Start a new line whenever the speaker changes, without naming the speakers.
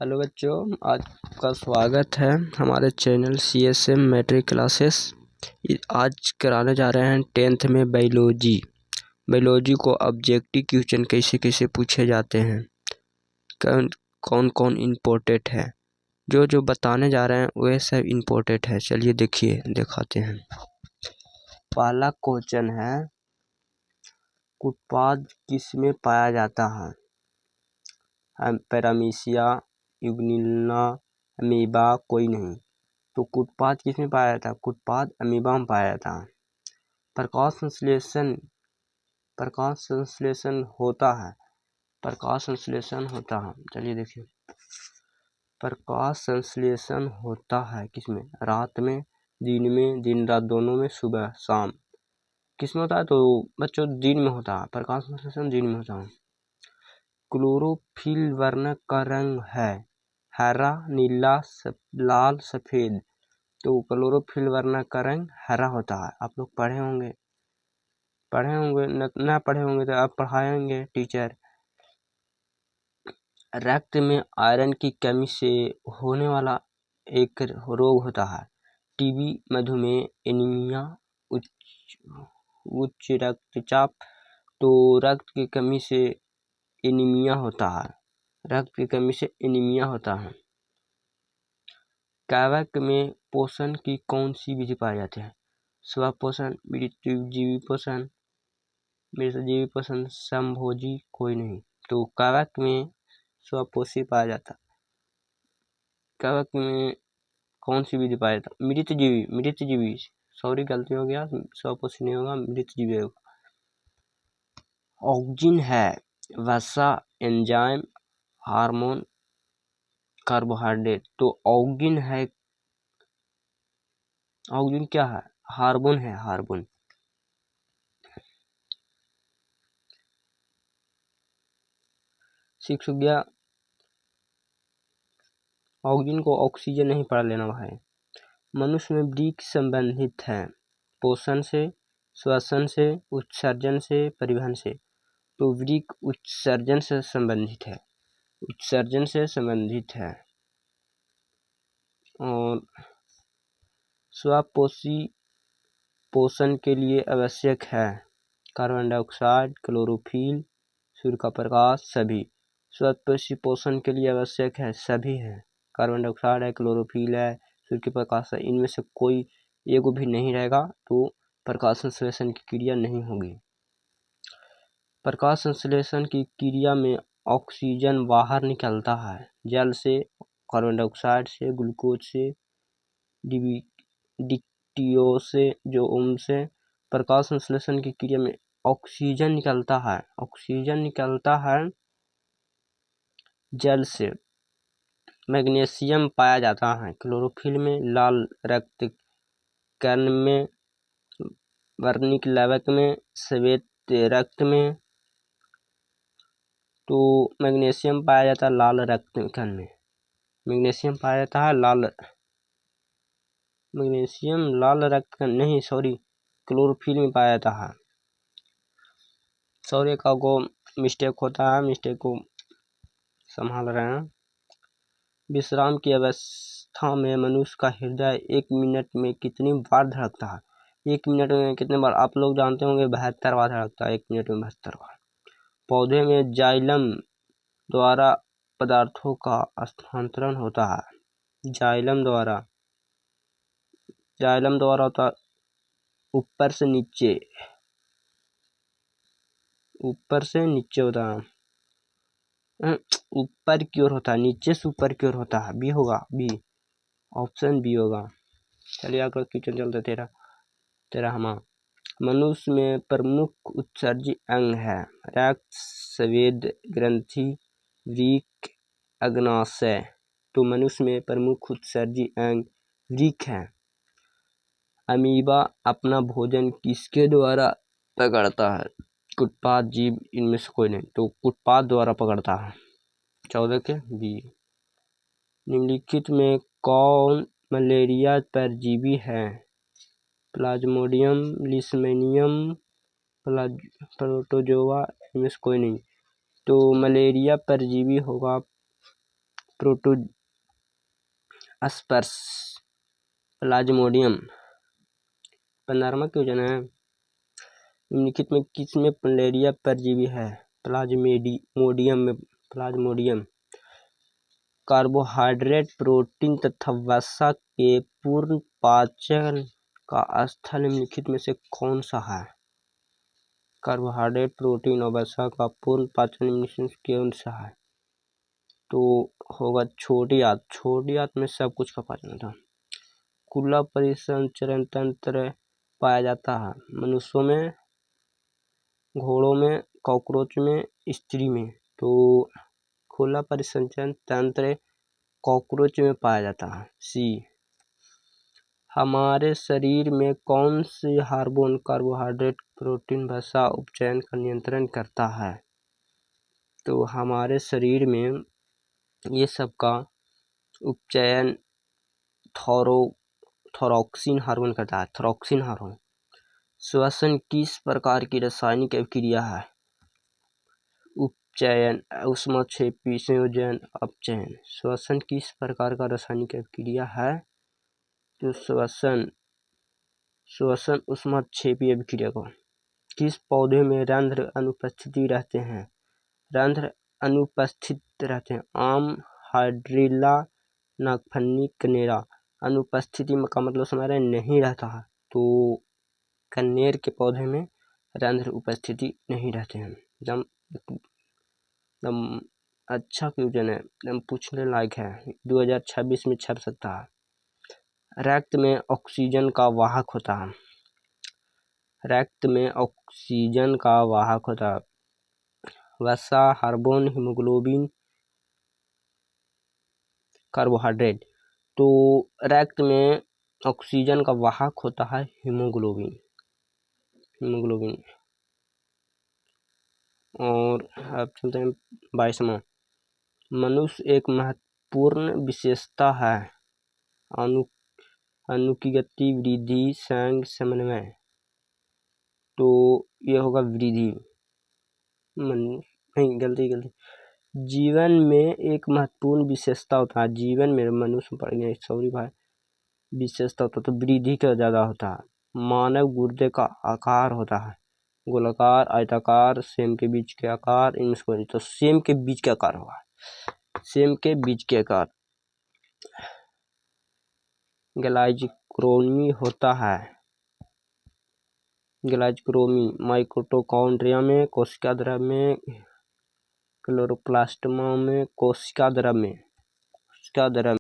Hello बच्चों, आपका स्वागत है हमारे चैनल CSM मैट्रिक क्लासेस। आज कराने जा रहे हैं 10th में बायोलॉजी को ऑब्जेक्टिव क्वेश्चन कैसे कैसे पूछे जाते हैं, कौन कौन इम्पोर्टेंट है। जो बताने जा रहे हैं वह सब इम्पोर्टेंट है। चलिए दिखाते हैं। पहला क्वेश्चन है, उत्पाद किसमें पाया जाता है? पैरामीशिया, यूग्निना, अमीबा, कोई नहीं। तो कुटपाद किसमें पाया जाता है? कुटपाद अमीबा में पाया जाता है। प्रकाश संश्लेषण होता है। चलिए देखिए, प्रकाश संश्लेषण होता है किसमें? रात में, दिन में, दिन रात दोनों में, सुबह शाम। किसमें होता है? तो बच्चों दिन में होता है। प्रकाश संश्लेषण दिन में होता है। क्लोरोफिल वर्णक का रंग है हरा, नीला, लाल, सफेद। तो क्लोरोफिल वर्णक का रंग हरा होता है। आप लोग पढ़े होंगे, ना पढ़े होंगे तो आप पढ़ाएंगे टीचर। रक्त में आयरन की कमी से होने वाला एक रोग होता है टीबी, मधुमेह, एनीमिया, उच्च रक्तचाप। तो रक्त की कमी से एनीमिया होता है। कवक में पोषण की कौन सी विधि पाई जाती है? स्वपोषण, मृतजीवी पोषण, संभोजी, कोई नहीं। तो कवक में स्वपोषी पाया जाता। कवक में कौन सी विधि पाया जाता? मृतजीवी। सॉरी, गलती हो गया, स्वपोषी नहीं होगा, मृतजीवी होगा। ऑक्सीजन है वसा, एंजाइम, हार्मोन, कार्बोहाइड्रेट। तो ऑक्सीजन क्या है? हार्मोन है, हार्मोन। सीख गया। ऑक्सीजन को ऑक्सीजन नहीं पढ़ लेना भाई। मनुष्य में वृक्क संबंधित है पोषण से, श्वसन से, उत्सर्जन से, परिवहन से। तो वृक्क उत्सर्जन से संबंधित है। और स्वपोषी पोषण के लिए आवश्यक है कार्बन डाइऑक्साइड, क्लोरोफिल, सूर्य का प्रकाश, सभी। स्वपोषी पोषण के लिए आवश्यक है, सभी है। कार्बन डाइऑक्साइड है, क्लोरोफिल है, सूर्य के प्रकाश है। इनमें से कोई एक भी नहीं रहेगा तो प्रकाश संश्लेषण की क्रिया नहीं होगी। प्रकाश संश्लेषण की क्रिया में ऑक्सीजन बाहर निकलता है जल से, कार्बन डाइऑक्साइड से, ग्लूकोज से, डिकटियों से, जो उनसे। प्रकाश संश्लेषण की क्रिया में ऑक्सीजन निकलता है जल से। मैग्नीशियम पाया जाता है क्लोरोफिल में, लाल रक्त कण में, वर्णिक लवक में, श्वेत रक्त में। तो मैग्नीशियम पाया जाता है लाल रक्त कण में। मैग्नीशियम लाल रक्त कण नहीं, सॉरी, क्लोरोफिल में पाया जाता है। सॉरी का को मिस्टेक होता है, मिस्टेक को संभाल रहे हैं। विश्राम की अवस्था में मनुष्य का हृदय 1 मिनट में कितनी बार धड़कता है? 1 मिनट में कितने बार? आप लोग जानते होंगे 72 बार धड़कता है 1 मिनट में, 72 बार। पौधे में जाइलम द्वारा पदार्थों का स्थानांतरण होता है। जाइलम द्वारा होता है ऊपर से नीचे होता है। ऊपर की ओर होता है, नीचे से ऊपर की ओर होता है। बी होगा, बी, ऑप्शन बी होगा। चलिए अगला क्वेश्चन चलते। तेरा मनुष्य में प्रमुख उत्सर्जी अंग है रक्त, स्वेद ग्रंथि, वृक्क, अग्नाशय। तो मनुष्य में प्रमुख उत्सर्जी अंग वृक्क है। अमीबा अपना भोजन किसके द्वारा पकड़ता है? कुटपाद जीव, इनमें से कोई नहीं। तो कुटपाद द्वारा पकड़ता है। 14 के बी। निम्नलिखित में कौन मलेरिया परजीवी है? प्लाज्मोडियम, लिशमैनियम, प्रोटोजोआ, इनमें से कोई नहीं। तो मलेरिया परजीवी होगा प्रोटोस्पर्स प्लाज्मोडियम। 15वां क्वेश्चन है, निम्नलिखित में किसमें मलेरिया परजीवी है? प्लाज्मोडियम। कार्बोहाइड्रेट, प्रोटीन तथा वसा के पूर्ण पाचन का स्थल निम्नलिखित में से कौन सा है? कार्बोहाइड्रेट, प्रोटीन और वसा का पूर्ण पाचन निम्नलिखित में से कौन सा है? तो होगा छोटी आंत। छोटी आंत में सब कुछ का पाचन होता है। खुला परिसंचरण तंत्र पाया जाता है मनुष्यों में, घोड़ों में, कॉकरोच में, स्त्री में। तो खुला परिसंचरण तंत्र कॉकरोच में पाया जाता है। सी। हमारे शरीर में कौन सी हार्मोन कार्बोहाइड्रेट, प्रोटीन, वसा उपचयन का नियंत्रण करता है? तो हमारे शरीर में ये सब का उपचयन थोरॉक्सिन हार्मोन करता है। थोरॉक्सिन हार्मोन। श्वसन किस प्रकार की रासायनिक अभिक्रिया है? उपचयन, ऊष्माक्षेपी, संयोजन, अपचयन। श्वसन किस प्रकार का रासायनिक अभिक्रिया है? तो श्वसन ऊष्माक्षेपी अभिक्रिया को। किस पौधे में रंध्र अनुपस्थित रहते हैं? रंध्र अनुपस्थित रहते हैं। आम, हाइड्रिला, नागफनी, कनेरा। अनुपस्थिति का मतलब समझ रहे नहीं रहता है। तो कनेर के पौधे में रंध्र उपस्थिति नहीं रहते हैं। एकदम अच्छा क्वेश्चन है, एकदम पूछने लायक है। 2026 में छप सकता है। रक्त में ऑक्सीजन का वाहक होता है। रक्त में ऑक्सीजन का वाहक होता है। वसा, हार्मोन, हीमोग्लोबिन, कार्बोहाइड्रेट। तो रक्त में ऑक्सीजन का वाहक होता है हीमोग्लोबिन। और अब चलते हैं 22वां। मनुष्य एक महत्वपूर्ण विशेषता है। अणु की गति, वृद्धि, संग, समन्वय। तो ये होगा वृद्धि। नहीं, गलती। जीवन में एक महत्वपूर्ण विशेषता होता है। जीवन में मनुष्य पड़ गया, सॉरी भाई, विशेषता होता तो वृद्धि का ज्यादा होता है। मानव गुर्दे का आकार होता है गोलाकार, आयताकार, सेम के बीच के आकार, तो सेम के बीच के आकार होगा। सेम के बीच के आकार। ग्लाइकोक्रोमी होता है। ग्लाइकोक्रोमी माइटोकॉन्ड्रिया में, कोशिका द्रव्य में, क्लोरोप्लास्ट में, कोशिका द्रव्य में।